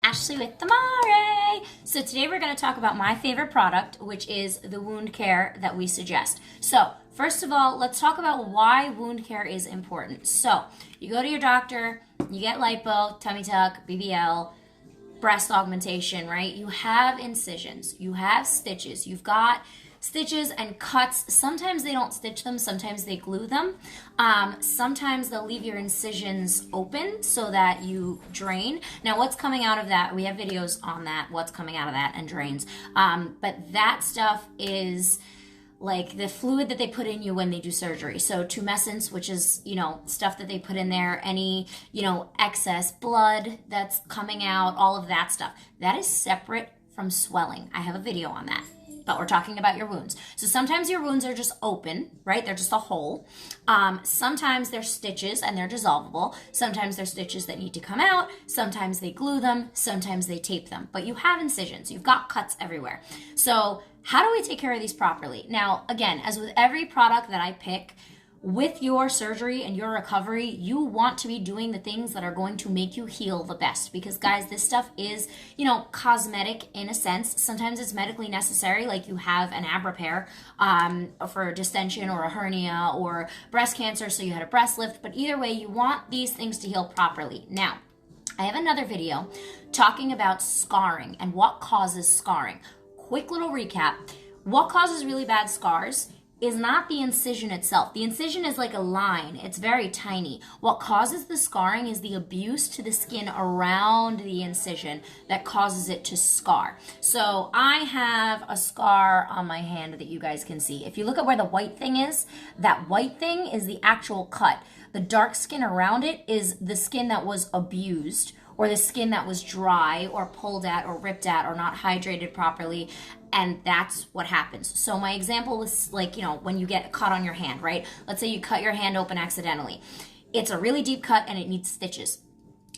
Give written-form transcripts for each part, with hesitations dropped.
Ashley with Amare. So today we're going to talk about my favorite product, which is the wound care that we suggest. So first of all, let's talk about why wound care is important. So you go to your doctor, you get lipo, tummy tuck, BBL, breast augmentation, right? You have incisions, you have stitches, you've got stitches and cuts. Sometimes they don't stitch them, sometimes they glue them. Sometimes they'll leave your incisions open so that you drain. Now what's coming out of that, we have videos on that, what's coming out of that and drains. But that stuff is like the fluid that they put in you when they do surgery. So tumescence, which is, stuff that they put in there, any, excess blood that's coming out, all of that stuff. That is separate from swelling. I have a video on that. But we're talking about your wounds. So sometimes your wounds are just open, right? They're just a hole. Sometimes they're stitches and they're dissolvable. Sometimes they're stitches that need to come out. Sometimes they glue them. Sometimes they tape them. But you have incisions. You've got cuts everywhere. So how do we take care of these properly? Now, again, as with every product that I pick, with your surgery and your recovery, you want to be doing the things that are going to make you heal the best. Because guys, this stuff is, cosmetic in a sense. Sometimes it's medically necessary, like you have an ab repair for a distension or a hernia or breast cancer, so you had a breast lift. But either way, you want these things to heal properly. Now, I have another video talking about scarring and what causes scarring. Quick little recap. What causes really bad scars is not the incision itself. The incision is like a line. It's very tiny. What causes the scarring is the abuse to the skin around the incision that causes it to scar. So I have a scar on my hand that you guys can see. If you look at where the white thing is, that white thing is the actual cut. The dark skin around it is the skin that was abused, or the skin that was dry or pulled at or ripped at or not hydrated properly. And that's what happens. So my example was like, when you get a cut on your hand, right? Let's say you cut your hand open accidentally. It's a really deep cut and it needs stitches.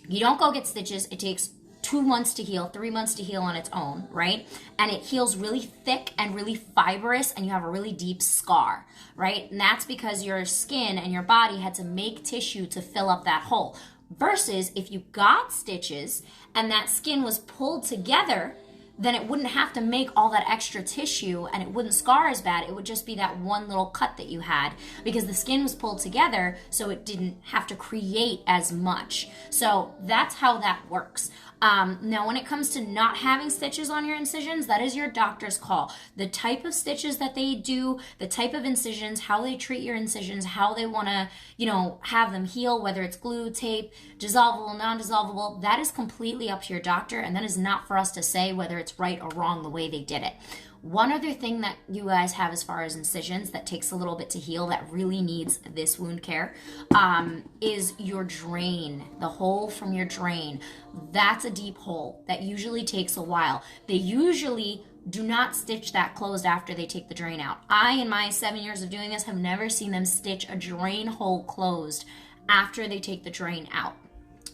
You don't go get stitches. It takes 2 months to heal, 3 months to heal on its own, right? And it heals really thick and really fibrous and you have a really deep scar, right? And that's because your skin and your body had to make tissue to fill up that hole. Versus if you got stitches and that skin was pulled together, then it wouldn't have to make all that extra tissue and it wouldn't scar as bad. It would just be that one little cut that you had because the skin was pulled together, so it didn't have to create as much. So that's how that works. Now, when it comes to not having stitches on your incisions, that is your doctor's call. The type of stitches that they do, the type of incisions, how they treat your incisions, how they want to, have them heal, whether it's glue, tape, dissolvable, non-dissolvable, that is completely up to your doctor, and that is not for us to say whether it's right or wrong the way they did it. One other thing that you guys have as far as incisions that takes a little bit to heal that really needs this wound care is your drain, the hole from your drain. That's a deep hole that usually takes a while. They usually do not stitch that closed after they take the drain out. I, in my 7 years of doing this, have never seen them stitch a drain hole closed after they take the drain out.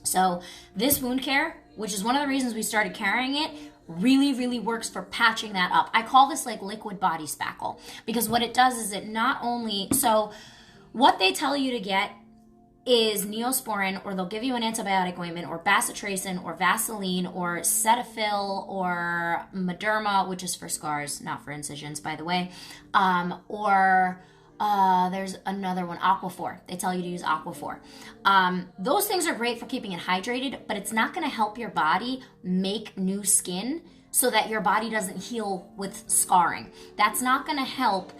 So this wound care, which is one of the reasons we started carrying it, really, really works for patching that up. I call this like liquid body spackle because what it does is it not only, so what they tell you to get is Neosporin, or they'll give you an antibiotic ointment, or Bacitracin, or Vaseline, or Cetaphil, or Mederma, which is for scars, not for incisions, by the way, or there's another one, Aquaphor. They tell you to use Aquaphor. Those things are great for keeping it hydrated, but it's not going to help your body make new skin so that your body doesn't heal with scarring. That's not going to help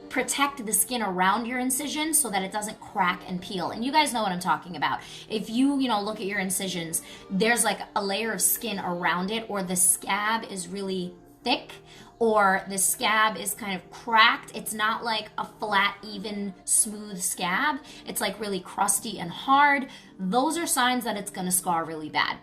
protect the skin around your incision so that it doesn't crack and peel. And you guys know what I'm talking about. If you, look at your incisions, there's like a layer of skin around it, or the scab is really thick, or the scab is kind of cracked. It's not like a flat, even, smooth scab. It's like really crusty and hard. Those are signs that it's gonna scar really bad.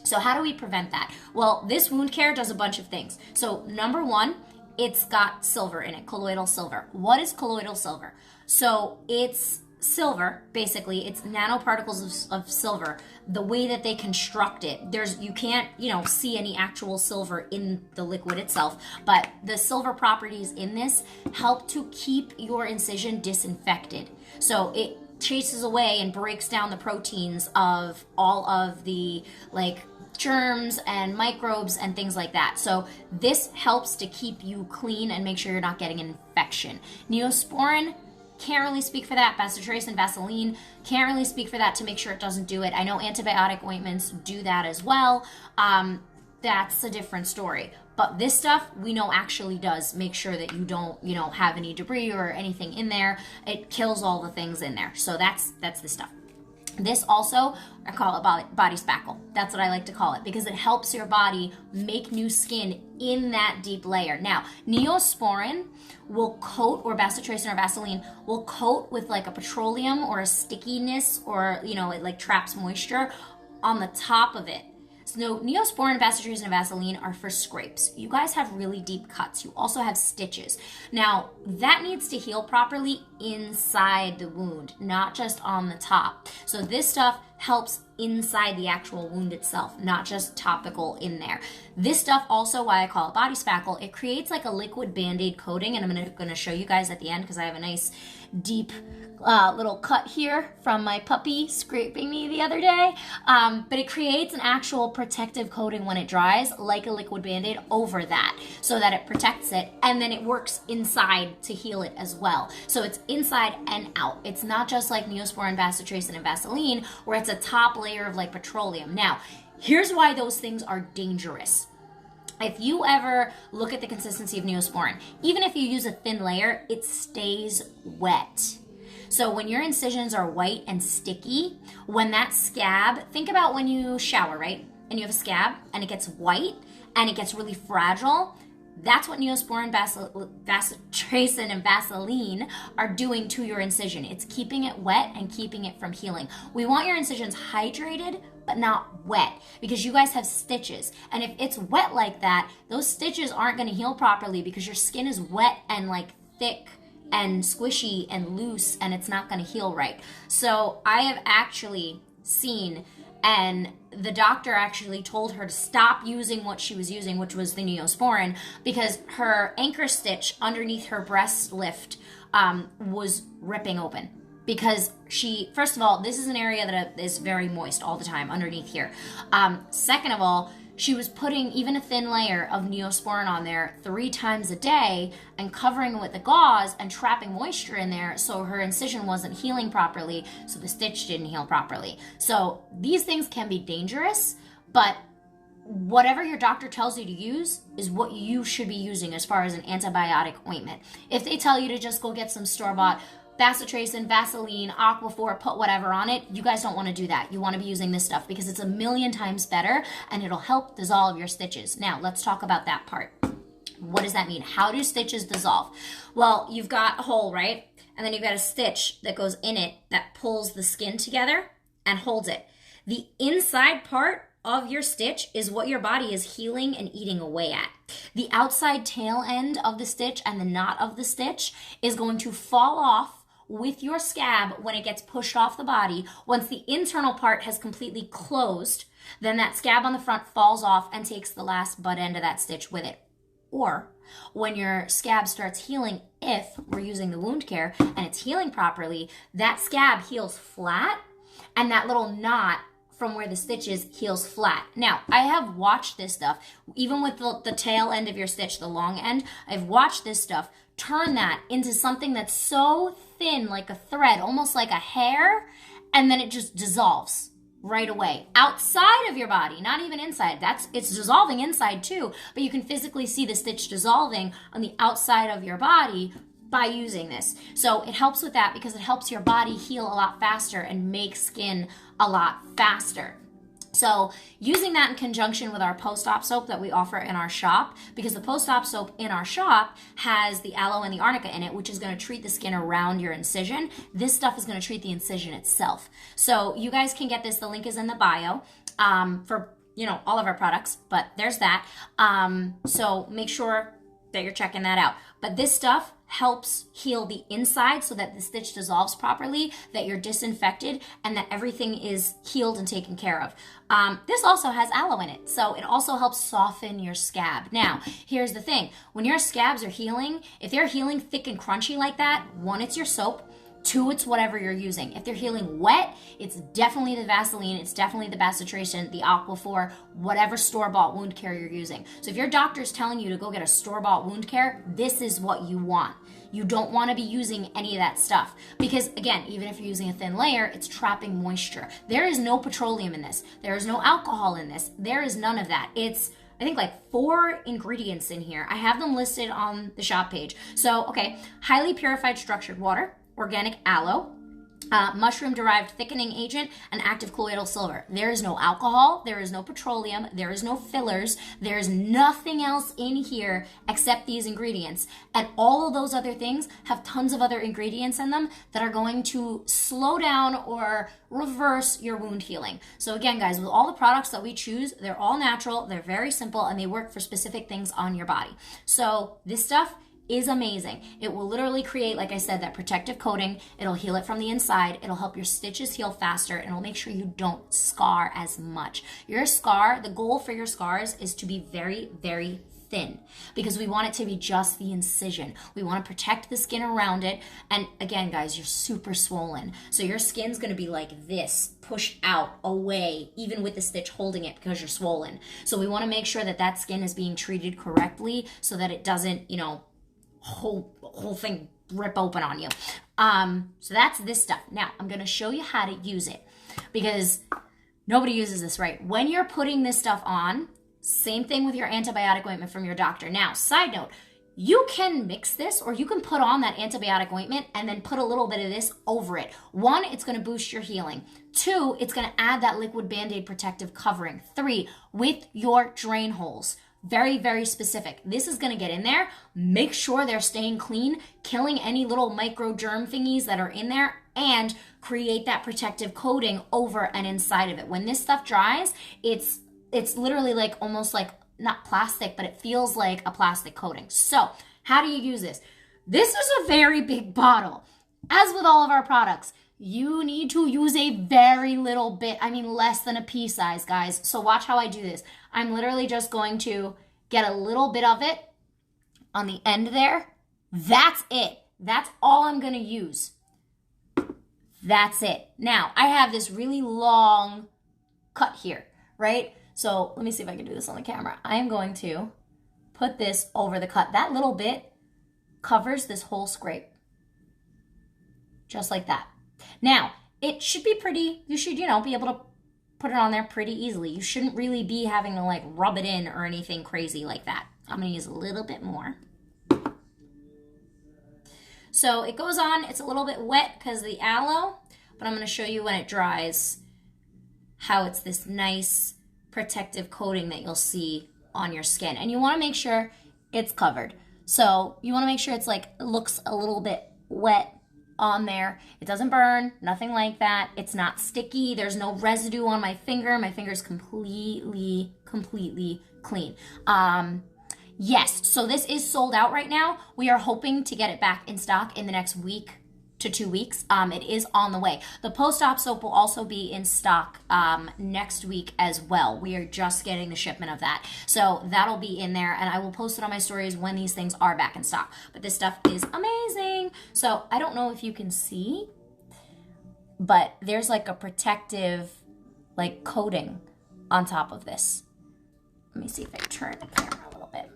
So how do we prevent that? Well, this wound care does a bunch of things. So number one, it's got silver in it, colloidal silver. What is colloidal silver? So it's silver, basically. It's nanoparticles of silver. The way that they construct it, you can't, see any actual silver in the liquid itself, but the silver properties in this help to keep your incision disinfected. So it chases away and breaks down the proteins of all of the germs and microbes and things like that. So this helps to keep you clean and make sure you're not getting an infection. Neosporin, can't really speak for that. Bacitracin, Vaseline, can't really speak for that to make sure it doesn't do it. I know antibiotic ointments do that as well. That's a different story. But this stuff we know actually does make sure that you don't, have any debris or anything in there. It kills all the things in there. So that's the stuff. This also, I call it body spackle. That's what I like to call it because it helps your body make new skin in that deep layer. Now, Neosporin will coat, or Bacitracin or Vaseline will coat with like a petroleum or a stickiness, or, it like traps moisture on the top of it. So Neosporin, Bacitracin, and Vaseline are for scrapes. You guys have really deep cuts. You also have stitches. Now, that needs to heal properly inside the wound, not just on the top. So this stuff helps inside the actual wound itself, not just topical in there. This stuff also, why I call it body spackle, it creates like a liquid Band-Aid coating, and I'm going to show you guys at the end because I have a nice deep little cut here from my puppy scraping me the other day. But it creates an actual protective coating when it dries, like a liquid Band-Aid over that, so that it protects it, and then it works inside to heal it as well. So it's inside and out. It's not just like Neosporin, Bacitracin, and Vaseline, where it's a top layer of like petroleum. Now, here's why those things are dangerous. If you ever look at the consistency of Neosporin, even if you use a thin layer, it stays wet. So when your incisions are white and sticky, when that scab, think about when you shower, right? And you have a scab and it gets white and it gets really fragile. That's what Neosporin, Bacitracin, and Vaseline are doing to your incision. It's keeping it wet and keeping it from healing. We want your incisions hydrated, but not wet, because you guys have stitches. And if it's wet like that, those stitches aren't going to heal properly because your skin is wet and like thick and squishy and loose, and it's not going to heal right. So I have actually seen, and the doctor actually told her to stop using what she was using, which was the Neosporin, because her anchor stitch underneath her breast lift was ripping open. Because first of all, this is an area that is very moist all the time underneath here. Second of all, she was putting even a thin layer of Neosporin on there 3 times a day and covering it with the gauze and trapping moisture in there, so her incision wasn't healing properly, so the stitch didn't heal properly. So these things can be dangerous, but whatever your doctor tells you to use is what you should be using as far as an antibiotic ointment. If they tell you to just go get some store-bought Bacitracin, Vaseline, Aquaphor, put whatever on it, you guys don't want to do that. You want to be using this stuff because it's 1,000,000 times better and it'll help dissolve your stitches. Now, let's talk about that part. What does that mean? How do stitches dissolve? Well, you've got a hole, right? And then you've got a stitch that goes in it that pulls the skin together and holds it. The inside part of your stitch is what your body is healing and eating away at. The outside tail end of the stitch and the knot of the stitch is going to fall off with your scab when it gets pushed off the body. Once the internal part has completely closed, then that scab on the front falls off and takes the last butt end of that stitch with it. Or when your scab starts healing, if we're using the wound care and it's healing properly, that scab heals flat and that little knot from where the stitch is heals flat. Now, I have watched this stuff, even with the tail end of your stitch, the long end, I've watched this stuff turn that into something that's so thin, like a thread, almost like a hair, and then it just dissolves right away outside of your body, not even inside. It's dissolving inside too, but you can physically see the stitch dissolving on the outside of your body by using this. So it helps with that because it helps your body heal a lot faster and make skin a lot faster. So using that in conjunction with our post-op soap that we offer in our shop, because the post-op soap in our shop has the aloe and the arnica in it, which is going to treat the skin around your incision. This stuff is going to treat the incision itself. So you guys can get this. The link is in the bio for all of our products, but there's that. So make sure that you're checking that out. But this stuff helps heal the inside so that the stitch dissolves properly, that you're disinfected, and that everything is healed and taken care of. This also has aloe in it, so it also helps soften your scab. Now, here's the thing. When your scabs are healing, if they're healing thick and crunchy like that, 1, it's your soap. Two, it's whatever you're using. If they're healing wet, it's definitely the Vaseline, it's definitely the Bacitracin, the Aquaphor, whatever store-bought wound care you're using. So if your doctor's telling you to go get a store-bought wound care, this is what you want. You don't want to be using any of that stuff because, again, even if you're using a thin layer, it's trapping moisture. There is no petroleum in this. There is no alcohol in this. There is none of that. It's, I think, like 4 ingredients in here. I have them listed on the shop page. So, okay, highly purified structured water, organic aloe, mushroom-derived thickening agent, and active colloidal silver. There is no alcohol, there is no petroleum, there is no fillers, there's nothing else in here except these ingredients. And all of those other things have tons of other ingredients in them that are going to slow down or reverse your wound healing. So again, guys, with all the products that we choose, they're all natural, they're very simple, and they work for specific things on your body. So this stuff is amazing. It will literally create, like I said, that protective coating. It'll heal it from the inside. It'll help your stitches heal faster, and it'll make sure you don't scar as much. Your scar, the goal for your scars is to be very, very thin because we want it to be just the incision. We want to protect the skin around it. And again, guys, you're super swollen. So your skin's going to be like this, pushed out, away, even with the stitch holding it because you're swollen. So we want to make sure that that skin is being treated correctly so that it doesn't, whole thing rip open on you. So that's this stuff. Now I'm going to show you how to use it because nobody uses this right. When you're putting this stuff on, same thing with your antibiotic ointment from your doctor. Now, side note, you can mix this or you can put on that antibiotic ointment and then put a little bit of this over it. 1, it's going to boost your healing. 2, it's going to add that liquid Band-Aid protective covering. 3, with your drain holes. Very, very specific. This is going to get in there. Make sure they're staying clean, killing any little micro germ thingies that are in there, and create that protective coating over and inside of it. When this stuff dries, it's literally like almost like not plastic, but it feels like a plastic coating. So how do you use this? This is a very big bottle. As with all of our products, you need to use a very little bit. I mean, less than a pea size, guys. So watch how I do this. I'm literally just going to get a little bit of it on the end there. That's it. That's all I'm going to use. That's it. Now, I have this really long cut here, right? So let me see if I can do this on the camera. I am going to put this over the cut. That little bit covers this whole scrape. Just like that. Now, it should be pretty, you should, be able to put it on there pretty easily. You shouldn't really be having to like rub it in or anything crazy like that. I'm going to use a little bit more. So it goes on, it's a little bit wet because of the aloe, but I'm going to show you when it dries how it's this nice protective coating that you'll see on your skin. And you want to make sure it's covered. So you want to make sure it's like, it looks a little bit wet on there. It doesn't burn, nothing like that. It's not sticky. There's no residue on my finger. My finger's completely clean. Yes, so this is sold out right now. We are hoping to get it back in stock in the next week to 2 weeks. It is on the way. The post-op soap will also be in stock next week as well. We are just getting the shipment of that. So that'll be in there, and I will post it on my stories when these things are back in stock. But this stuff is amazing. So I don't know if you can see, but there's like a protective like coating on top of this. Let me see if I turn the camera a little bit.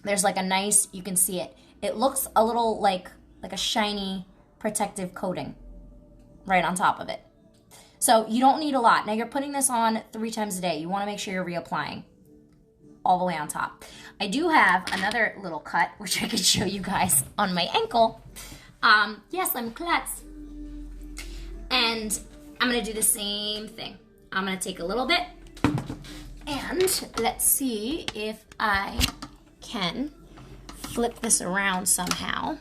There's like a nice, you can see it. It looks a little like a shiny protective coating right on top of it. So you don't need a lot. Now you're putting this on 3 times a day. You want to make sure you're reapplying all the way on top. I do have another little cut, which I could show you guys on my ankle. Yes, I'm klutz. And I'm going to do the same thing. I'm going to take a little bit and let's see if I can flip this around somehow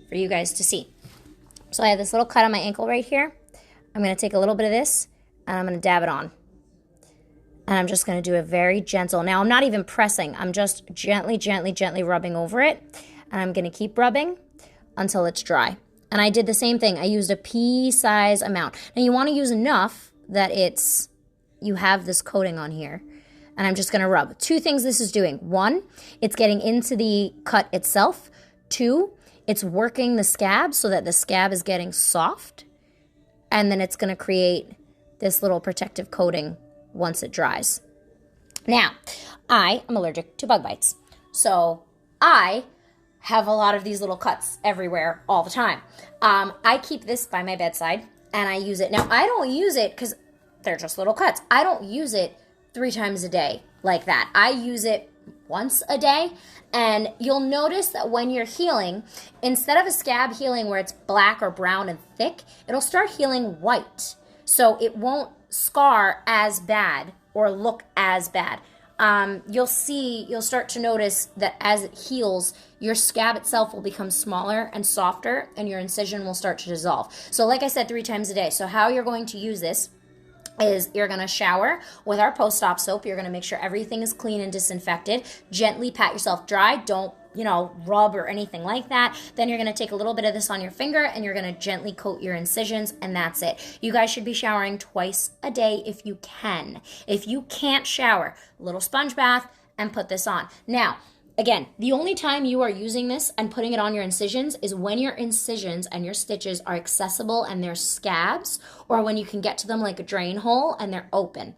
for you guys to see. So I have this little cut on my ankle right here. I'm going to take a little bit of this and I'm going to dab it on. And I'm just going to do it very gentle. Now I'm not even pressing. I'm just gently rubbing over it. And I'm going to keep rubbing until it's dry. And I did the same thing. I used a pea size amount. Now you want to use enough that you have this coating on here. And I'm just going to rub. 2 things this is doing. 1, it's getting into the cut itself. 2, it's working the scab so that the scab is getting soft, and then it's going to create this little protective coating once it dries. Now, I am allergic to bug bites, so I have a lot of these little cuts everywhere all the time. I keep this by my bedside, and I use it. Now, I don't use it because they're just little cuts. I don't use it 3 times a day like that. I use it once a day, and you'll notice that when you're healing, instead of a scab healing where it's black or brown and thick, it'll start healing white. So it won't scar as bad or look as bad. You'll start to notice that as it heals, your scab itself will become smaller and softer, and your incision will start to dissolve. So like I said, 3 times a day. So how you're going to use this is you're going to shower with our post-op soap. You're going to make sure everything is clean and disinfected. Gently pat yourself dry. Don't, rub or anything like that. Then you're going to take a little bit of this on your finger, and you're going to gently coat your incisions, and that's it. You guys should be showering twice a day if you can. If you can't shower, a little sponge bath and put this on. Now, again, the only time you are using this and putting it on your incisions is when your incisions and your stitches are accessible and they're scabs, or when you can get to them like a drain hole and they're open.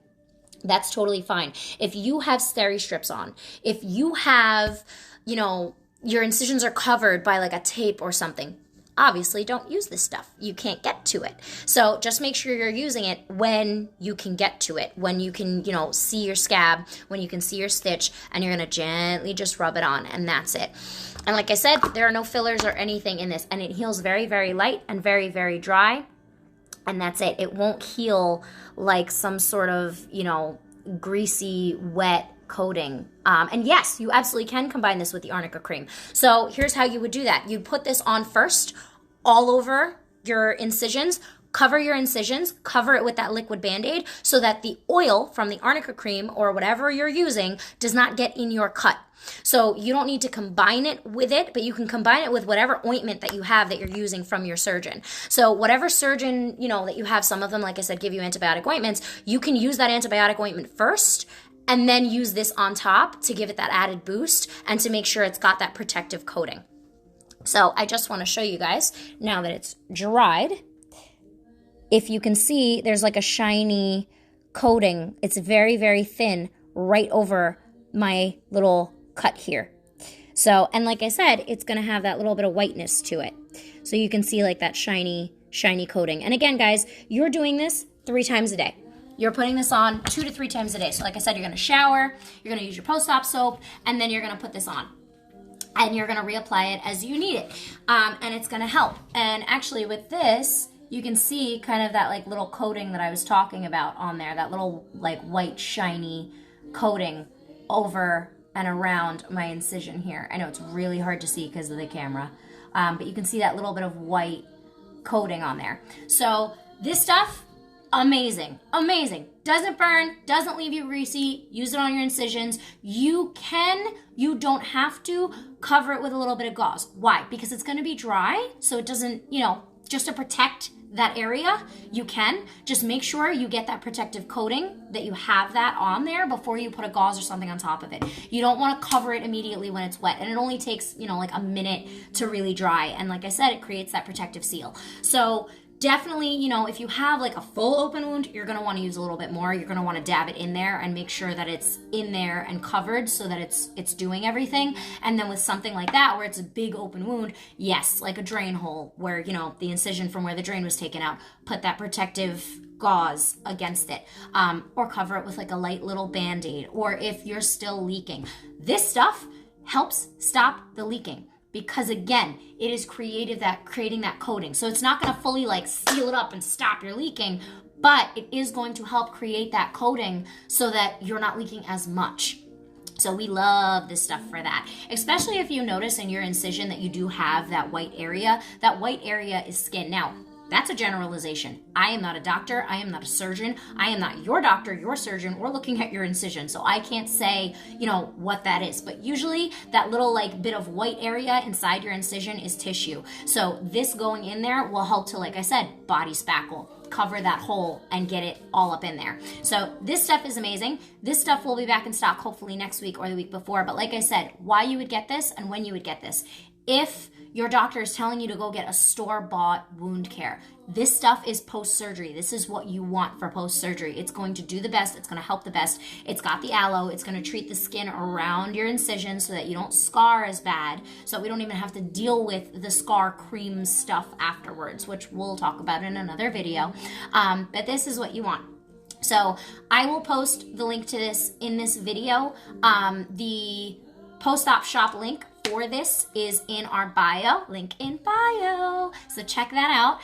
That's totally fine. If you have steri strips on, if you have, your incisions are covered by like a tape or something, obviously don't use this stuff. You can't get to it. So just make sure you're using it when you can get to it, when you can, see your scab, when you can see your stitch, and you're going to gently just rub it on, and that's it. And like I said, there are no fillers or anything in this, and it heals very, very light and very, very dry, and that's it. It won't heal like some sort of, greasy, wet coating. And yes, you absolutely can combine this with the Arnica cream. So here's how you would do that. You'd put this on first all over your incisions, cover your incisions, cover it with that liquid Band-Aid so that the oil from the Arnica cream or whatever you're using does not get in your cut. So you don't need to combine it with it, but you can combine it with whatever ointment that you have that you're using from your surgeon. So whatever surgeon, that you have, some of them, like I said, give you antibiotic ointments, you can use that antibiotic ointment first and then use this on top to give it that added boost and to make sure it's got that protective coating. So I just want to show you guys, now that it's dried, if you can see, there's like a shiny coating. It's very, very thin right over my little cut here. So, and like I said, it's going to have that little bit of whiteness to it. So you can see like that shiny coating. And again, guys, you're doing this 3 times a day. You're putting this on 2 to 3 times a day. So like I said, you're going to shower, you're going to use your post-op soap, and then you're going to put this on. And you're going to reapply it as you need it. And it's going to help. And actually with this, you can see kind of that like little coating that I was talking about on there, that little like white shiny coating over and around my incision here. I know it's really hard to see because of the camera, but you can see that little bit of white coating on there. So this stuff, amazing, amazing. Doesn't burn, doesn't leave you greasy. Use it on your incisions. You don't have to cover it with a little bit of gauze. Why? Because it's going to be dry, so it doesn't, just to protect that area, you can. Just make sure you get that protective coating, that you have that on there before you put a gauze or something on top of it. You don't want to cover it immediately when it's wet, and it only takes, like a minute to really dry. And like I said, it creates that protective seal. So definitely, if you have like a full open wound, you're going to want to use a little bit more. You're going to want to dab it in there and make sure that it's in there and covered so that it's doing everything. And then with something like that, where it's a big open wound, yes, like a drain hole where, the incision from where the drain was taken out, put that protective gauze against it, or cover it with like a light little Band-Aid, or if you're still leaking. This stuff helps stop the leaking. Because again, it is creating that coating. So it's not going to fully like seal it up and stop your leaking, but it is going to help create that coating so that you're not leaking as much. So we love this stuff for that. Especially if you notice in your incision that you do have that white area. That white area is skin. Now, that's a generalization. I am not a doctor. I am not a surgeon. I am not your doctor, your surgeon, or looking at your incision. So I can't say, what that is. But usually that little like bit of white area inside your incision is tissue. So this going in there will help to, like I said, body spackle, cover that hole and get it all up in there. So this stuff is amazing. This stuff will be back in stock hopefully next week or the week before. But like I said, why you would get this and when you would get this. if your doctor is telling you to go get a store-bought wound care, this stuff is post-surgery. This is what you want for post-surgery. It's going to do the best. It's going to help the best. It's got the aloe. It's going to treat the skin around your incision so that you don't scar as bad, so we don't even have to deal with the scar cream stuff afterwards, which we'll talk about in another video. But this is what you want. So I will post the link to this in this video. The post-op shop link for this is in our bio, link in bio. So check that out.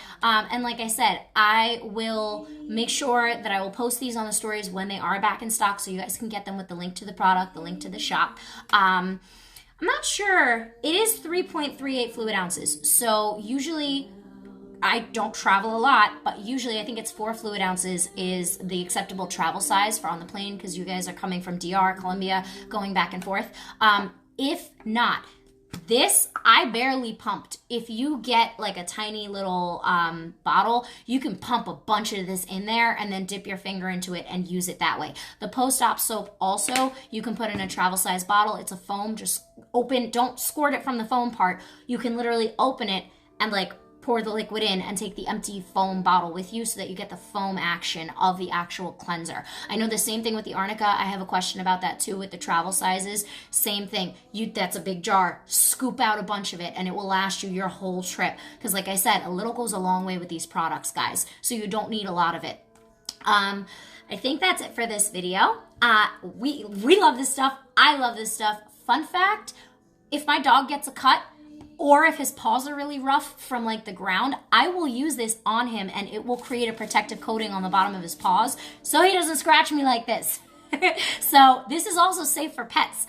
And like I said, I will make sure that I will post these on the stories when they are back in stock so you guys can get them with the link to the product, the link to the shop. I'm not sure. It is 3.38 fluid ounces. So usually I don't travel a lot, but usually I think it's 4 fluid ounces is the acceptable travel size for on the plane because you guys are coming from DR, Colombia, going back and forth. If not, this I barely pumped. If you get like a tiny little bottle, you can pump a bunch of this in there and then dip your finger into it and use it that way. The post-op soap also, you can put in a travel size bottle. It's a foam, just open, don't squirt it from the foam part. You can literally open it and like pour the liquid in and take the empty foam bottle with you so that you get the foam action of the actual cleanser. I know the same thing with the Arnica. I have a question about that too with the travel sizes. Same thing. That's a big jar. Scoop out a bunch of it and it will last you your whole trip. Because like I said, a little goes a long way with these products, guys. So you don't need a lot of it. I think that's it for this video. We love this stuff. I love this stuff. Fun fact, if my dog gets a cut, or if his paws are really rough from like the ground, I will use this on him and it will create a protective coating on the bottom of his paws so he doesn't scratch me like this. So this is also safe for pets,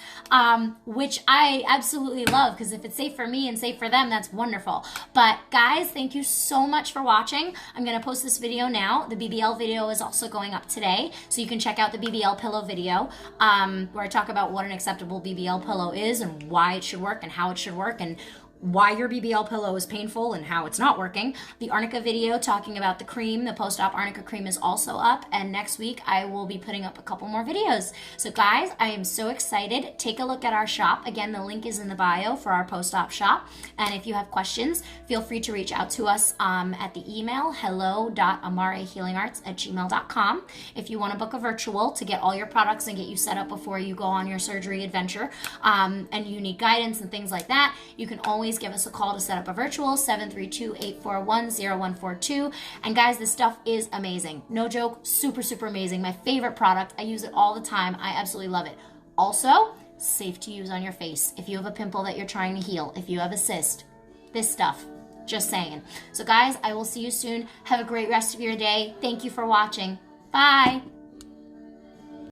which I absolutely love because if it's safe for me and safe for them, that's wonderful. But guys, thank you so much for watching. I'm going to post this video now. The BBL video is also going up today, so you can check out the BBL pillow video where I talk about what an acceptable BBL pillow is and why it should work and how it should work and why your BBL pillow is painful and how it's not working. The Arnica video talking about the cream, the post-op Arnica cream is also up, and next week I will be putting up a couple more videos. So guys, I am so excited. Take a look at our shop. Again, the link is in the bio for our post-op shop, and if you have questions, feel free to reach out to us at the email hello.amarehealingarts@gmail.com. If you want to book a virtual to get all your products and get you set up before you go on your surgery adventure, and you need guidance and things like that, you can always give us a call to set up a virtual, 732-841-0142. And guys, this stuff is amazing. No joke, super, super amazing. My favorite product. I use it all the time. I absolutely love it. Also, safe to use on your face. If you have a pimple that you're trying to heal, if you have a cyst, this stuff, just saying. So guys, I will see you soon. Have a great rest of your day. Thank you for watching. Bye.